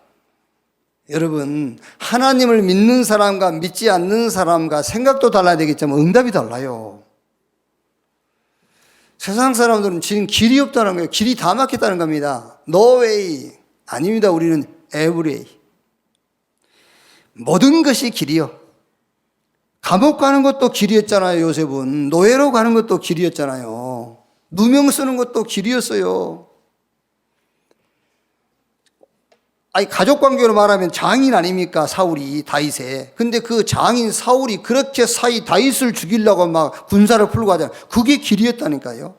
여러분, 하나님을 믿는 사람과 믿지 않는 사람과 생각도 달라야 되겠지만 응답이 달라요. 세상 사람들은 지금 길이 없다는 거예요. 길이 다 막혔다는 겁니다. No way. 아닙니다. 우리는 every way. 모든 것이 길이요. 감옥 가는 것도 길이었잖아요, 요셉은. 노예로 가는 것도 길이었잖아요. 누명 쓰는 것도 길이었어요. 아니, 가족 관계로 말하면 장인 아닙니까? 사울이 다윗의. 근데 그 장인 사울이 그렇게 다윗을 죽이려고 막 군사를 풀고 하잖아요. 그게 길이었다니까요.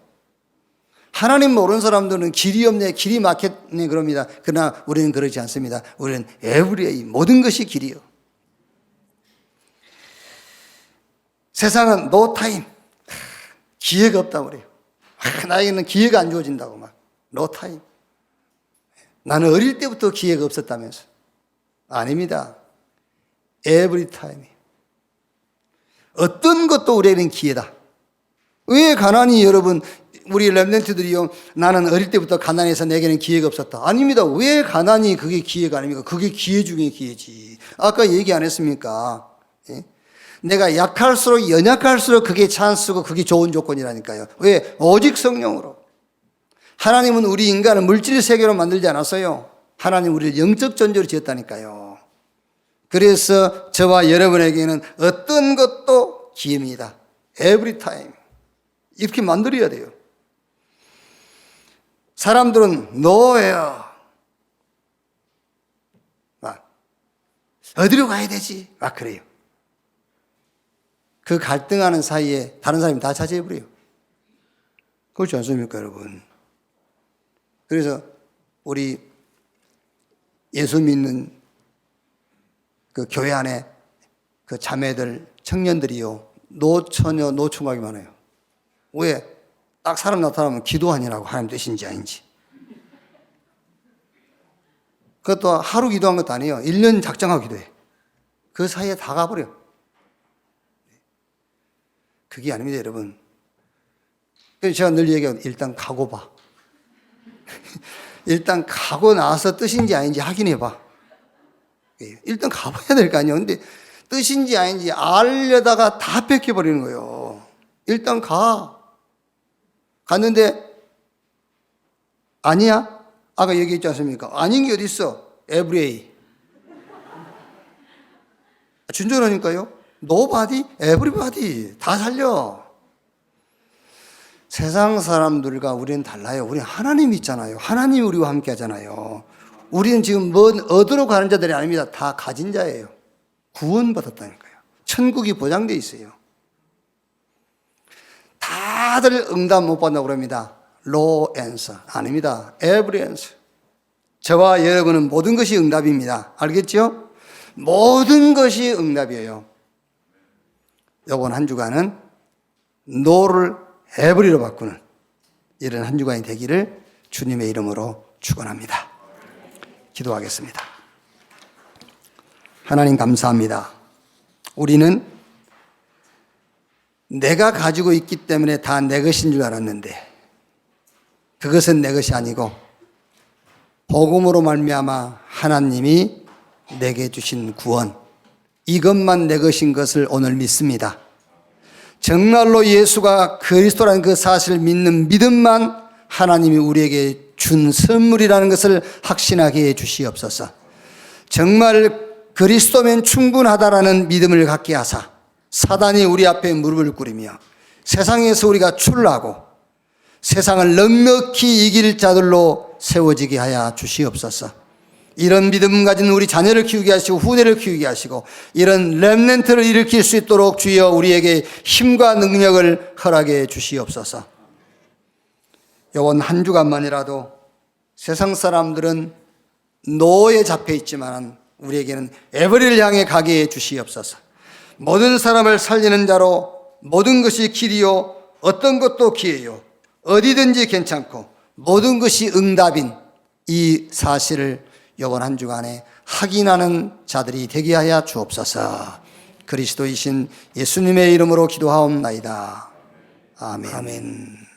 하나님 모르는 사람들은 길이 없네, 길이 막혔네 그럽니다. 그러나 우리는 그러지 않습니다. 우리는 에브리데이, 모든 것이 길이요. 세상은 노 타임, 기회가 없다고 그래요. 나에게는 기회가 안 주어진다고 막. 노 타임. 나는 어릴 때부터 기회가 없었다면서. 아닙니다. 에브리 타임. 어떤 것도 우리에게는 기회다. 왜 가난이 여러분, 우리 렘넌트들이요, 나는 어릴 때부터 가난해서 내게는 기회가 없었다. 아닙니다. 왜 가난이 그게 기회가 아닙니까? 그게 기회 중에 기회지. 아까 얘기 안 했습니까? 예? 내가 약할수록 연약할수록 그게 찬스고 그게 좋은 조건이라니까요. 왜? 오직 성령으로. 하나님은 우리 인간을 물질 세계로 만들지 않았어요. 하나님 우리를 영적 존재로 지었다니까요. 그래서 저와 여러분에게는 어떤 것도 기회입니다. Every time. 이렇게 만들어야 돼요. 사람들은 노예요. 막 어디로 가야 되지? 막 그래요. 그 갈등하는 사이에 다른 사람이 다 차지해버려요. 그렇지 않습니까, 여러분? 그래서 우리 예수 믿는 그 교회 안에 그 자매들, 청년들이요, 노처녀, 노총각이 많아요. 왜? 딱 사람 나타나면 기도하니라고, 하나님 뜻인지 아닌지. 그것도 하루 기도한 것도 아니에요. 1년 작정하고 기도해. 그 사이에 다 가버려. 그게 아닙니다, 여러분. 그래서 제가 늘 얘기하고, 일단 가고 봐. 일단 가고 나서 뜻인지 아닌지 확인해 봐. 일단 가봐야 될 거 아니에요. 근데 뜻인지 아닌지 알려다가 다 뺏겨버리는 거예요. 일단 가. 갔는데 아니야? 아까 얘기했지 않습니까? 아닌 게 어디 있어? 에브리데이. 준전하니까요. 노바디, 에브리바디 다 살려. 세상 사람들과 우리는 달라요. 우리는 하나님 있잖아요. 하나님이 우리와 함께 하잖아요. 우리는 지금 어디로 가는 자들이 아닙니다. 다 가진 자예요. 구원받았다니까요. 천국이 보장되어 있어요. 다들 응답 못 받는다고 그럽니다. No answer. 아닙니다. Every answer. 저와 여러분은 모든 것이 응답입니다. 알겠죠? 모든 것이 응답이에요. 이번 한 주간은 No를 Every로 바꾸는 이런 한 주간이 되기를 주님의 이름으로 축원합니다. 기도하겠습니다. 하나님 감사합니다. 우리는 내가 가지고 있기 때문에 다 내 것인 줄 알았는데 그것은 내 것이 아니고 복음으로 말미암아 하나님이 내게 주신 구원, 이것만 내 것인 것을 오늘 믿습니다. 정말로 예수가 그리스도라는 그 사실을 믿는 믿음만 하나님이 우리에게 준 선물이라는 것을 확신하게 해 주시옵소서. 정말 그리스도면 충분하다라는 믿음을 갖게 하사 사단이 우리 앞에 무릎을 꿇으며 세상에서 우리가 출하고 세상을 넉넉히 이길 자들로 세워지게 하여 주시옵소서. 이런 믿음 가진 우리 자녀를 키우게 하시고 후대를 키우게 하시고 이런 렘넌트를 일으킬 수 있도록 주여 우리에게 힘과 능력을 허락해 주시옵소서. 이번 한 주간만이라도 세상 사람들은 노에 잡혀 있지만 우리에게는 에버리를 향해 가게 해 주시옵소서. 모든 사람을 살리는 자로 모든 것이 길이요 어떤 것도 기회요 어디든지 괜찮고 모든 것이 응답인 이 사실을 이번 한 주간에 확인하는 자들이 되게 하여 주옵소서. 그리스도이신 예수님의 이름으로 기도하옵나이다. 아멘.